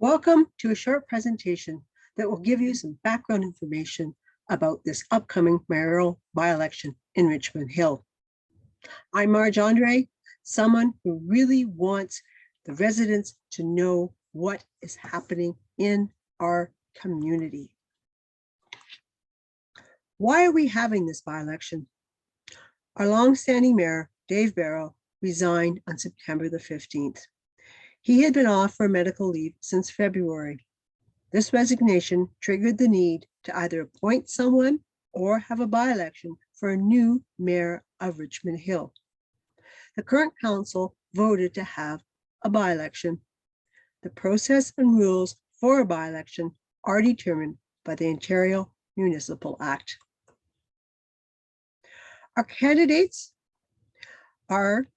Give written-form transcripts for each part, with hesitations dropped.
Welcome to a short presentation that will give you some background information about this upcoming mayoral by-election in Richmond Hill. I'm Marj Andre, someone who really wants the residents to know what is happening in our community. Why are we having this by-election? Our long-standing mayor, Dave Barrow, resigned on September the 15th. He had been off for medical leave since February. This resignation triggered the need to either appoint someone or have a by-election for a new mayor of Richmond Hill. The current council voted to have a by-election. The process and rules for a by-election are determined by the Ontario Municipal Act. Our candidates are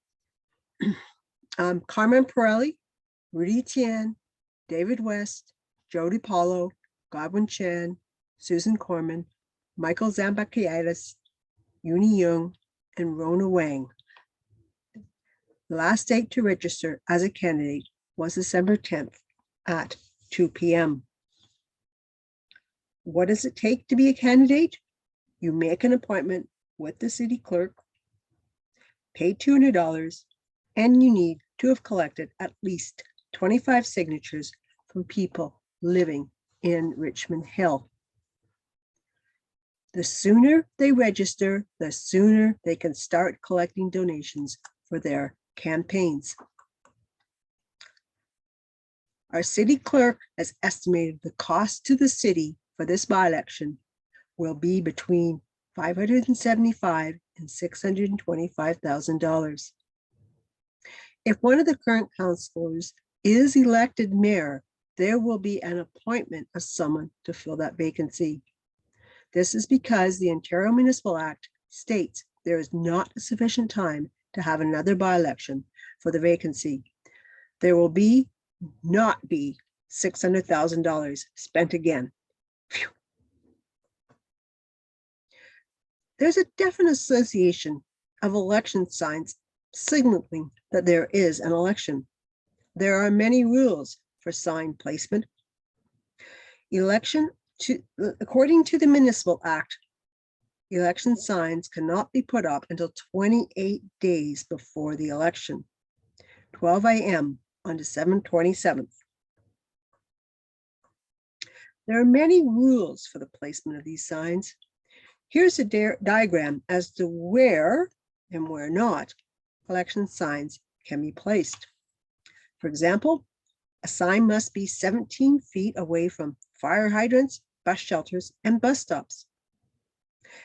Carmen Pirelli, Rudy Tian, David West, Jody Paulo, Godwin Chan, Susan Corman, Michael Zambakiadis, Uni Young, and Rona Wang. The last date to register as a candidate was December 10th at 2 p.m. What does it take to be a candidate? You make an appointment with the city clerk, pay $200, and you need to have collected at least 25 signatures from people living in Richmond Hill. The sooner they register, the sooner they can start collecting donations for their campaigns. Our city clerk has estimated the cost to the city for this by-election will be between $575,000 and $625,000. If one of the current councillors is elected mayor, there will be an appointment of someone to fill that vacancy. This is because the Ontario Municipal Act states there is not sufficient time to have another by-election for the vacancy. There will not be $600,000 spent again. Phew. There's a definite association of election signs signaling that there is an election. There are many rules for sign placement. According to the Municipal Act, election signs cannot be put up until 28 days before the election, 12 a.m. on December 27th. There are many rules for the placement of these signs. Here's a diagram as to where and where not election signs can be placed. For example, a sign must be 17 feet away from fire hydrants, bus shelters, and bus stops.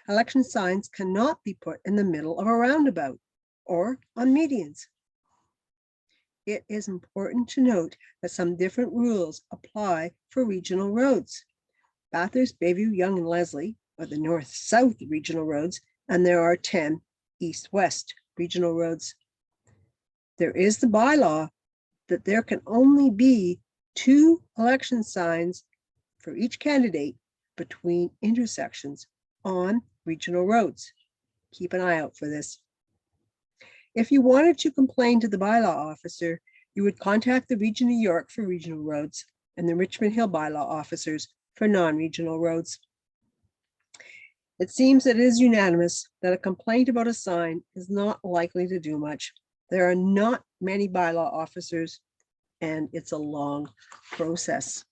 Election signs cannot be put in the middle of a roundabout or on medians. It is important to note that some different rules apply for regional roads. Bathurst, Bayview, Yonge, and Leslie are the north-south regional roads, and there are 10 east-west regional roads. There is the bylaw that there can only be 2 election signs for each candidate between intersections on regional roads. Keep an eye out for this. If you wanted to complain to the bylaw officer, you would contact the Region of York for regional roads and the Richmond Hill bylaw officers for non-regional roads. It seems that it is unanimous that a complaint about a sign is not likely to do much. There are not many bylaw officers, and it's a long process.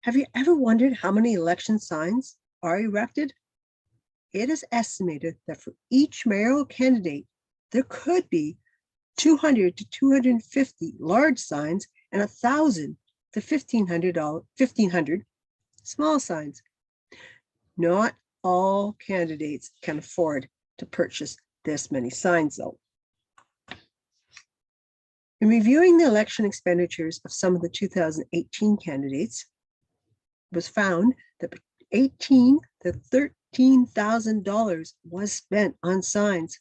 Have you ever wondered how many election signs are erected? It is estimated that for each mayoral candidate, there could be 200 to 250 large signs and 1,000 to 1,500 small signs. Not all candidates can afford to purchase this many signs, though. In reviewing the election expenditures of some of the 2018 candidates, it was found that $18,000 to $13,000 was spent on signs.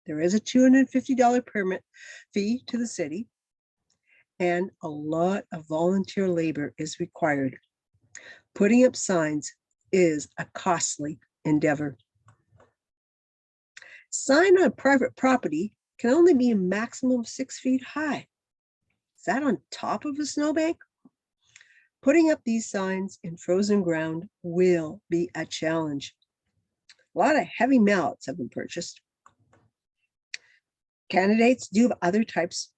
There is a $250 permit fee to the city, and a lot of volunteer labor is required. Putting up signs is a costly endeavor. Sign on private property can only be a maximum of 6 feet high. Is that on top of a snowbank? Putting up these signs in frozen ground will be a challenge. A lot of heavy mallets have been purchased. Candidates do have other types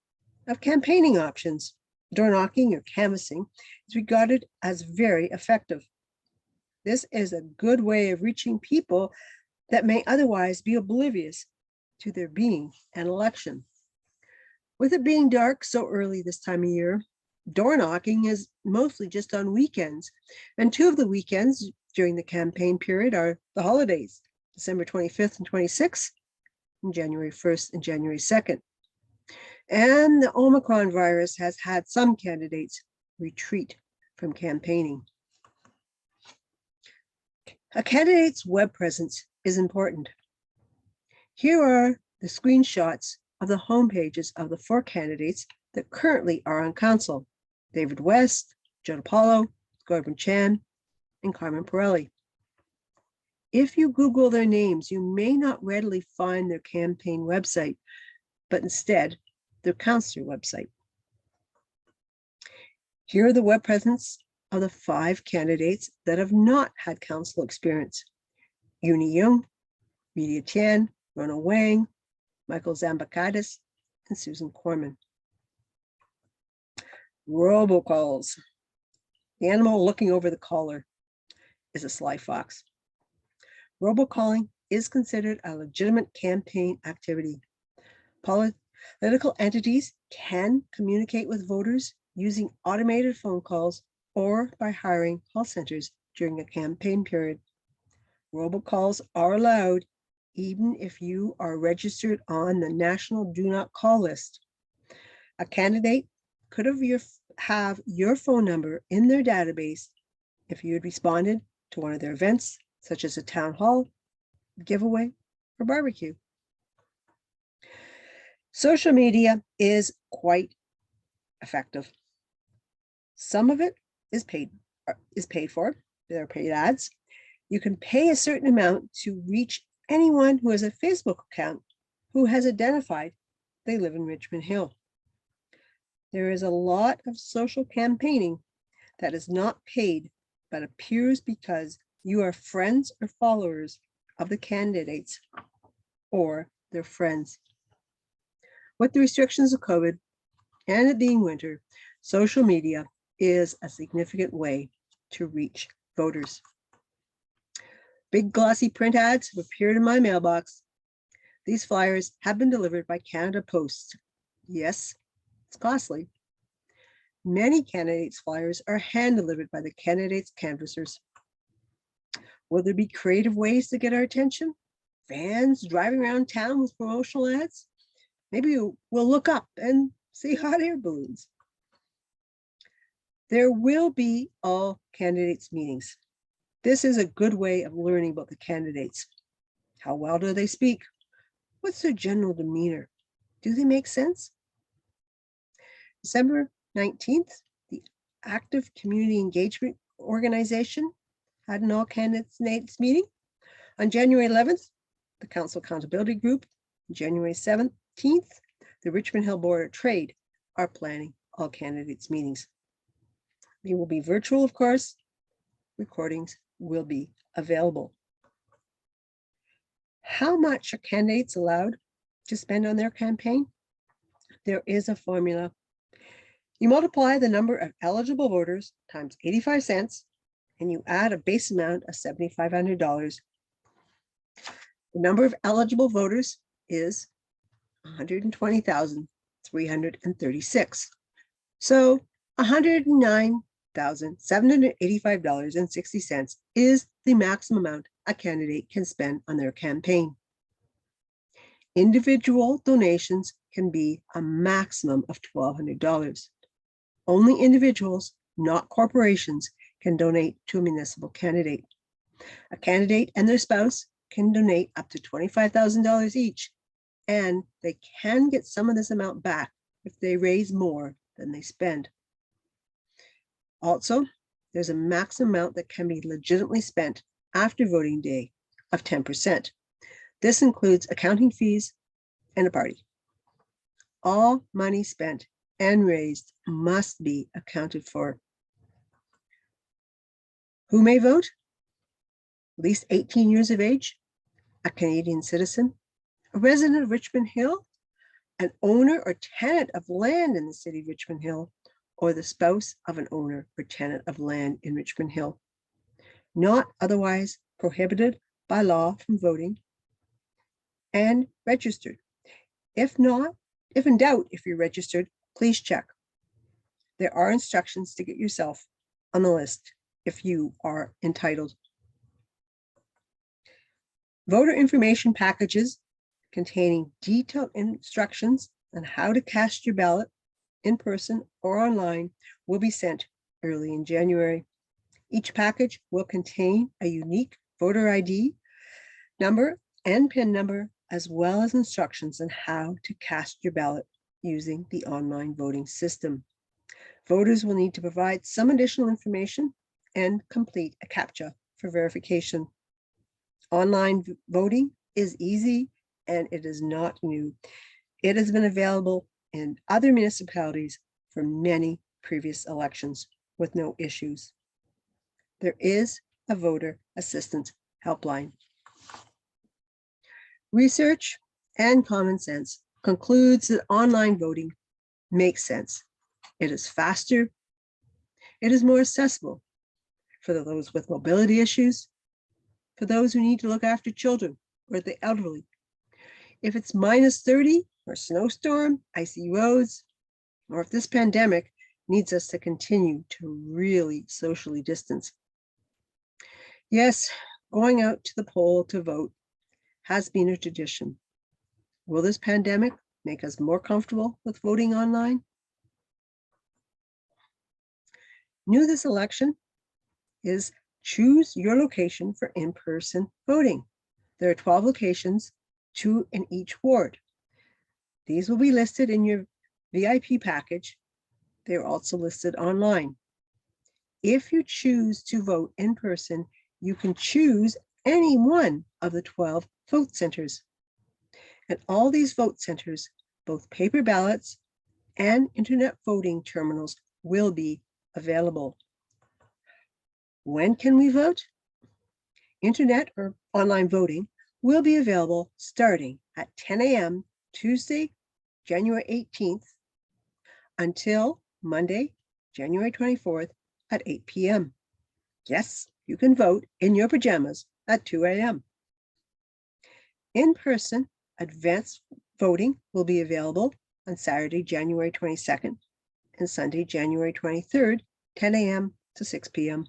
of campaigning options. Door knocking or canvassing is regarded as very effective. This is a good way of reaching people that may otherwise be oblivious to there being an election. With it being dark so early this time of year, door knocking is mostly just on weekends, and 2 of the weekends during the campaign period are the holidays, December 25th and 26th, and January 1st and January 2nd. And the Omicron virus has had some candidates retreat from campaigning. A candidate's web presence is important. Here are the screenshots of the homepages of the 4 candidates that currently are on council: David West, Joe DiPaolo, Gordon Chan, and Carmen Pirelli. If you Google their names, you may not readily find their campaign website, but instead their councilor website. Here are the web presence of the 5 candidates that have not had council experience: Uni Young, Media Tian, Rona Wang, Michael Zambakadis, and Susan Corman. Robocalls. The animal looking over the collar is a sly fox. Robocalling is considered a legitimate campaign activity. Political entities can communicate with voters using automated phone calls or by hiring call centers during a campaign period. Robocalls are allowed even if you are registered on the National Do Not Call list. A candidate could have your phone number in their database if you had responded to one of their events, such as a town hall, giveaway, or barbecue. Social media is quite effective. Some of it is paid for. There are paid ads. You can pay a certain amount to reach anyone who has a Facebook account who has identified they live in Richmond Hill. There is a lot of social campaigning that is not paid, but appears because you are friends or followers of the candidates or their friends. With the restrictions of COVID and it being winter, social media is a significant way to reach voters. Big glossy print ads have appeared in my mailbox. These flyers have been delivered by Canada Post. Yes, it's costly. Many candidates' flyers are hand-delivered by the candidates' canvassers. Will there be creative ways to get our attention? Vans driving around town with promotional ads? Maybe we'll look up and see hot air balloons. There will be all candidates' meetings. This is a good way of learning about the candidates. How well do they speak? What's their general demeanor? Do they make sense? December 19th, the Active Community Engagement Organization had an all candidates meeting. On January 11th, the Council Accountability Group. January 17th, the Richmond Hill Board of Trade are planning all candidates meetings. They will be virtual, of course. Recordings will be available. How much are candidates allowed to spend on their campaign? There is a formula. You multiply the number of eligible voters times 85 cents, and you add a base amount of $7,500. The number of eligible voters is 120,336. So $109,785.60 is the maximum amount a candidate can spend on their campaign. Individual donations can be a maximum of $1,200. Only individuals, not corporations, can donate to a municipal candidate. A candidate and their spouse can donate up to $25,000 each, and they can get some of this amount back if they raise more than they spend. Also, there's a maximum amount that can be legitimately spent after voting day of 10%. This includes accounting fees and a party. All money spent and raised must be accounted for. Who may vote? At least 18 years of age, a Canadian citizen, a resident of Richmond Hill, an owner or tenant of land in the city of Richmond Hill, or the spouse of an owner or tenant of land in Richmond Hill, not otherwise prohibited by law from voting, and registered. If not, if in doubt, if you're registered, please check. There are instructions to get yourself on the list if you are entitled. Voter information packages containing detailed instructions on how to cast your ballot in person or online will be sent early in January. Each package will contain a unique voter ID number and PIN number, as well as instructions on how to cast your ballot using the online voting system. Voters will need to provide some additional information and complete a CAPTCHA for verification. Online voting is easy and it is not new. It has been available in other municipalities for many previous elections with no issues. There is a voter assistance helpline. Research and common sense concludes that online voting makes sense. It is faster. It is more accessible for those with mobility issues, for those who need to look after children or the elderly. If it's -30 or snowstorm, icy roads, or if this pandemic needs us to continue to really socially distance. Yes, going out to the poll to vote has been a tradition. Will this pandemic make us more comfortable with voting online? New this election is choose your location for in-person voting. There are 12 locations, 2 in each ward. These will be listed in your VIP package. They are also listed online. If you choose to vote in person, you can choose any one of the 12 vote centers. At all these vote centers, both paper ballots and internet voting terminals will be available. When can we vote? Internet or online voting will be available starting at 10 a.m. Tuesday, January 18th until Monday, January 24th at 8 p.m. Yes, you can vote in your pajamas at 2 a.m. In-person advanced voting will be available on Saturday, January 22nd and Sunday, January 23rd, 10 a.m. to 6 p.m.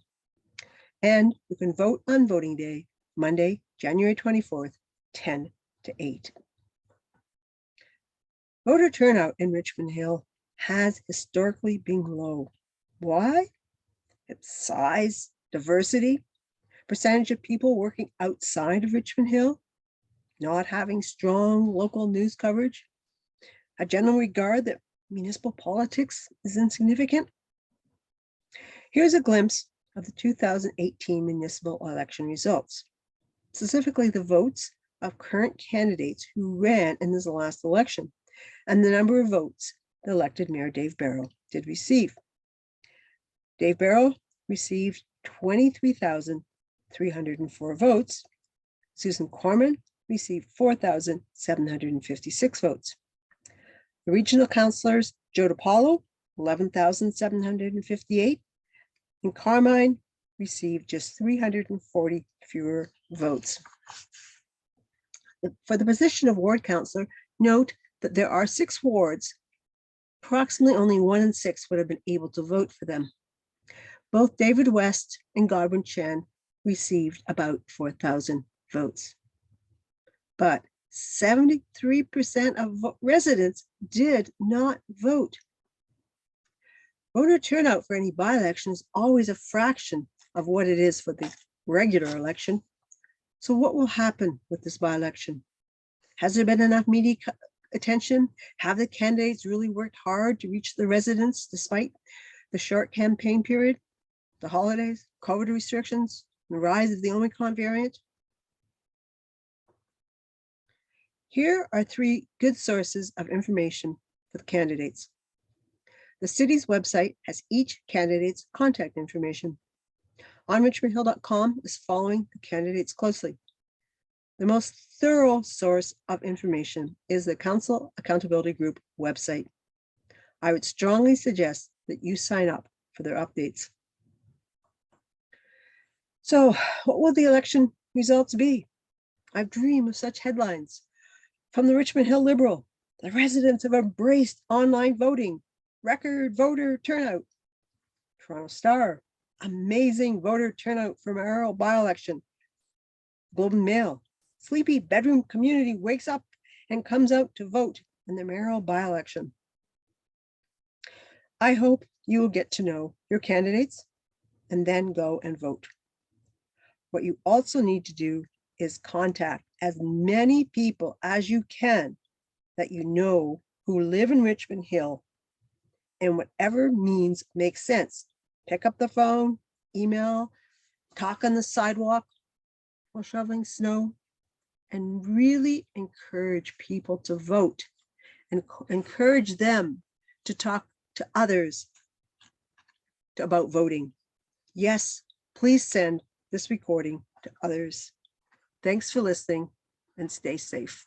And you can vote on voting day, Monday, January 24th, 10 to 8. Voter turnout in Richmond Hill has historically been low. Why? Its size, diversity, percentage of people working outside of Richmond Hill, not having strong local news coverage, a general regard that municipal politics is insignificant. Here's a glimpse of the 2018 municipal election results, specifically the votes of current candidates who ran in this last election and the number of votes the elected Mayor Dave Barrow did receive. Dave Barrow received 23,304 votes. Susan Corman received 4,756 votes. The regional councillors, Joe DiPaolo, 11,758, and Carmine received just 340 fewer votes. For the position of ward councillor, note that there are 6 wards. Approximately only 1 in 6 would have been able to vote for them. Both David West and Godwin Chen received about 4,000 votes. But 73% of residents did not vote. Voter turnout for any by-election is always a fraction of what it is for the regular election. So what will happen with this by-election? Has there been enough media attention? Have the candidates really worked hard to reach the residents despite the short campaign period, the holidays, COVID restrictions, the rise of the Omicron variant? Here are 3 good sources of information for the candidates. The city's website has each candidate's contact information. OnRichmondHill.com is following the candidates closely. The most thorough source of information is the Council Accountability Group website. I would strongly suggest that you sign up for their updates. So, what will the election results be? I dream of such headlines. From the Richmond Hill Liberal, the residents have embraced online voting, record voter turnout. Toronto Star, amazing voter turnout for Mayoral by-election. Globe and Mail, sleepy bedroom community wakes up and comes out to vote in the Mayoral by-election. I hope you will get to know your candidates and then go and vote. What you also need to do is contact as many people as you can that you know who live in Richmond Hill, and whatever means makes sense. Pick up the phone, email, talk on the sidewalk while shoveling snow, and really encourage people to vote and encourage them to talk to others about voting. Yes, please send this recording to others. Thanks for listening and stay safe.